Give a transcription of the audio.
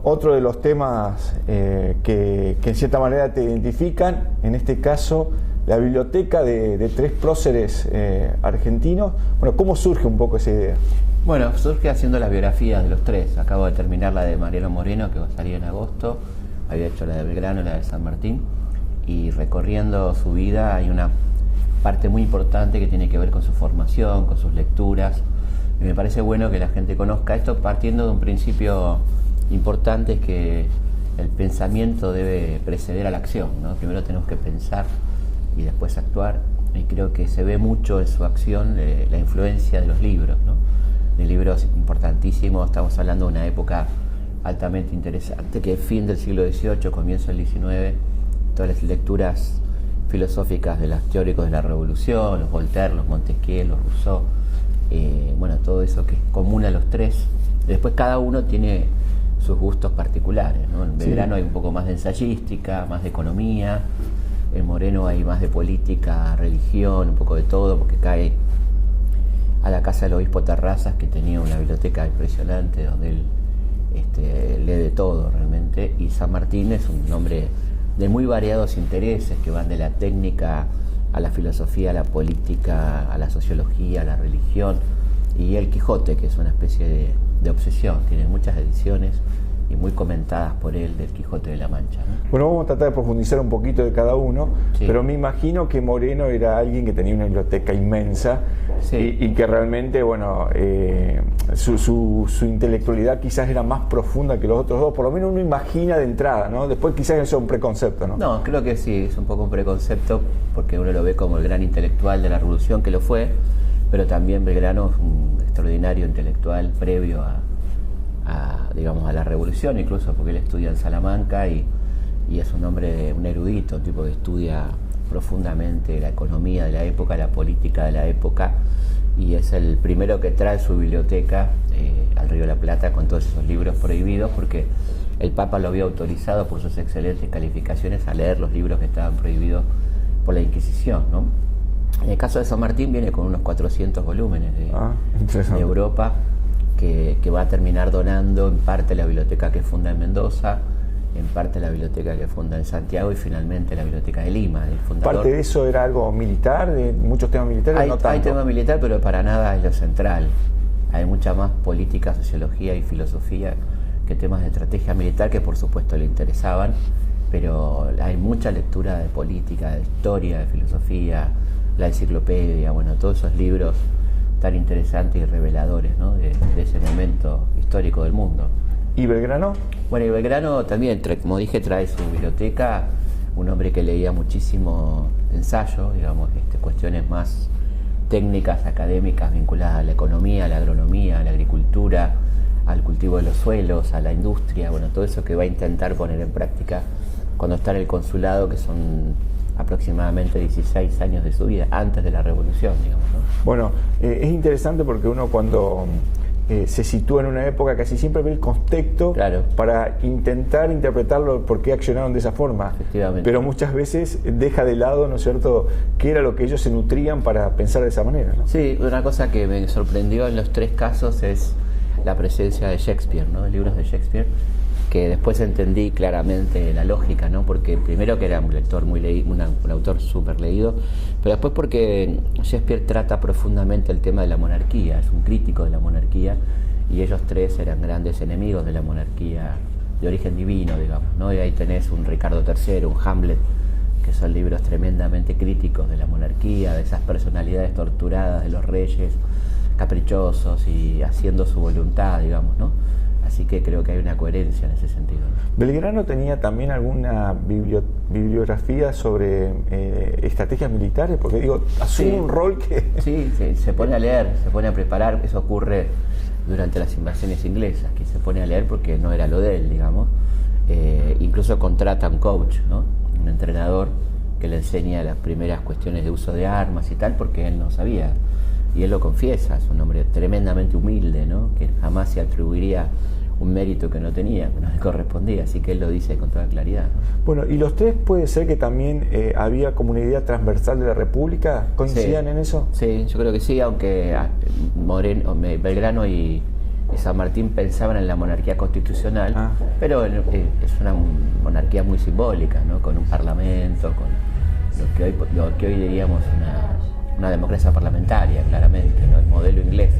otro de los temas que en cierta manera te identifican, en este caso, la biblioteca de tres próceres argentinos. Bueno, ¿cómo surge un poco esa idea? Bueno, surge haciendo las biografías de los tres. Acabo de terminar la de Mariano Moreno, que va a salir en agosto. Había hecho la de Belgrano y la de San Martín. Y recorriendo su vida hay una parte muy importante que tiene que ver con su formación, con sus lecturas. Y me parece bueno que la gente conozca esto partiendo de un principio importante, es que el pensamiento debe preceder a la acción, ¿no? Primero tenemos que pensar y después actuar. Y creo que se ve mucho en su acción la influencia de los libros, ¿no? De libros importantísimos. Estamos hablando de una época altamente interesante, que es fin del siglo XVIII, comienzo del XIX, todas las lecturas filosóficas de los teóricos de la Revolución, los Voltaire, los Montesquieu, los Rousseau, bueno, todo eso que es común a los tres. Después cada uno tiene sus gustos particulares, ¿no? En Belgrano hay un poco más de ensayística, más de economía. En Moreno hay más de política, religión, un poco de todo, porque cae a la casa del obispo Terrazas, que tenía una biblioteca impresionante donde él lee de todo realmente. Y San Martín es un hombre de muy variados intereses, que van de la técnica a la filosofía, a la política, a la sociología, a la religión. Y el Quijote, que es una especie de obsesión, tiene muchas ediciones y muy comentadas por él, del Quijote de la Mancha, ¿no? Bueno, vamos a tratar de profundizar un poquito de cada uno, sí. Pero me imagino que Moreno era alguien que tenía una biblioteca inmensa, sí. y que realmente, bueno, su intelectualidad quizás era más profunda que los otros dos, por lo menos uno imagina de entrada, ¿no? Después quizás eso es un preconcepto, ¿no? No, creo que sí, es un poco un preconcepto, porque uno lo ve como el gran intelectual de la Revolución, que lo fue, pero también Belgrano es un extraordinario intelectual previo digamos, a la Revolución, incluso porque él estudia en Salamanca y es un hombre, un erudito, un tipo que estudia profundamente la economía de la época, la política de la época, y es el primero que trae su biblioteca al Río de la Plata con todos esos libros prohibidos, porque el Papa lo había autorizado por sus excelentes calificaciones a leer los libros que estaban prohibidos por la Inquisición, ¿no? En el caso de San Martín viene con unos 400 volúmenes de Europa, que va a terminar donando en parte la biblioteca que funda en Mendoza, en parte la biblioteca que funda en Santiago y finalmente la biblioteca de Lima, el fundador. ¿Parte de eso era algo militar, de muchos temas militares? No tanto. Hay tema militar, pero para nada es lo central. Hay mucha más política, sociología y filosofía que temas de estrategia militar, que por supuesto le interesaban, pero hay mucha lectura de política, de historia, de filosofía, la enciclopedia, bueno, todos esos libros tan interesantes y reveladores, ¿no? de ese momento histórico del mundo. ¿Y Belgrano? Bueno, y Belgrano también, como dije, trae su biblioteca, un hombre que leía muchísimo ensayo, digamos, cuestiones más técnicas, académicas, vinculadas a la economía, a la agronomía, a la agricultura, al cultivo de los suelos, a la industria, bueno, todo eso que va a intentar poner en práctica cuando está en el consulado, que son aproximadamente 16 años de su vida, antes de la Revolución, digamos, ¿no? Bueno, es interesante porque uno cuando se sitúa en una época casi siempre ve el contexto, claro, para intentar interpretarlo, por qué accionaron de esa forma. Efectivamente. Pero muchas veces deja de lado, ¿no es cierto?, qué era lo que ellos se nutrían para pensar de esa manera, ¿no? Sí, una cosa que me sorprendió en los tres casos es la presencia de Shakespeare, ¿no? De libros de Shakespeare, que después entendí claramente la lógica, ¿no? Porque primero que era un lector muy leído, un autor súper leído, pero después porque Shakespeare trata profundamente el tema de la monarquía, es un crítico de la monarquía, y ellos tres eran grandes enemigos de la monarquía de origen divino, digamos, ¿no? Y ahí tenés un Ricardo III, un Hamlet, que son libros tremendamente críticos de la monarquía, de esas personalidades torturadas de los reyes, caprichosos y haciendo su voluntad, digamos, ¿no? Así que creo que hay una coherencia en ese sentido, ¿no? ¿Belgrano tenía también alguna bibliografía sobre estrategias militares? Porque digo, asume un rol que... Sí, se pone a leer, se pone a preparar. Eso ocurre durante las invasiones inglesas, que se pone a leer porque no era lo de él, digamos. Incluso contrata un coach, ¿no? Un entrenador que le enseña las primeras cuestiones de uso de armas y tal, porque él no sabía. Y él lo confiesa, es un hombre tremendamente humilde, ¿no? Que jamás se atribuiría un mérito que no tenía, que no le correspondía, así que él lo dice con toda claridad, ¿no? Bueno, ¿y los tres puede ser que también había como una idea transversal de la República? ¿Coincidían en eso? Sí, yo creo que sí, aunque Belgrano y y San Martín pensaban en la monarquía constitucional, pero es una monarquía muy simbólica, ¿no? Con un parlamento, con lo que hoy diríamos una democracia parlamentaria, claramente, ¿no? El modelo inglés